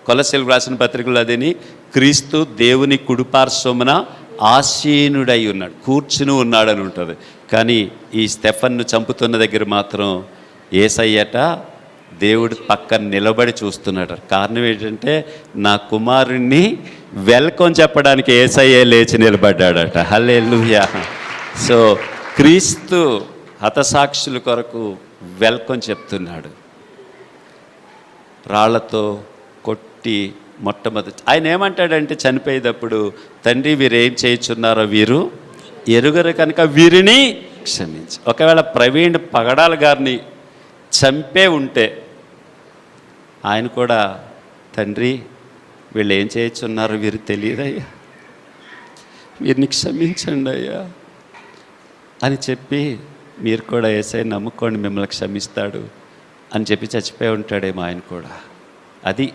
కొలస్సీలకు రాసిన పత్రికలో అదేని, క్రీస్తు దేవుని కుడిపార్శ్వమున ఆసీనుడై ఉన్నాడు, కూర్చుని ఉన్నాడని ఉంటుంది. కానీ ఈ స్టెఫన్ను చంపుతున్న దగ్గర మాత్రం యేసయ్యట దేవుడు పక్కన నిలబడి చూస్తున్నాడు. కారణం ఏంటంటే నా కుమారుణ్ణి వెల్కమ్ చెప్పడానికి యేసయ్యే లేచి నిలబడ్డాడట. హల్లెలూయా. సో క్రీస్తు హతసాక్షుల కొరకు వెల్కమ్ చెప్తున్నాడు. రాళ్లతో కొట్టి మొట్టమొదటి ఆయన ఏమంటాడంటే చనిపోయేటప్పుడు, తండ్రి వీరేం చేయుచున్నారో వీరు ఎరుగరు కనుక వీరిని క్షమించు. ఒకవేళ ప్రవీణ్ పగడాల గారిని చంపే ఉంటే ఆయన కూడా, తండ్రి వీళ్ళు ఏం చేయుచున్నారో వీరు తెలియదయ్యా, వీరిని క్షమించండి అయ్యా అని చెప్పి, మీరు కూడా యేసయ్య నమ్ముకోండి మిమ్మల్ని క్షమిస్తాడు అని చెప్పి చచ్చిపోయి ఉంటాడేమో ఆయన కూడా. అది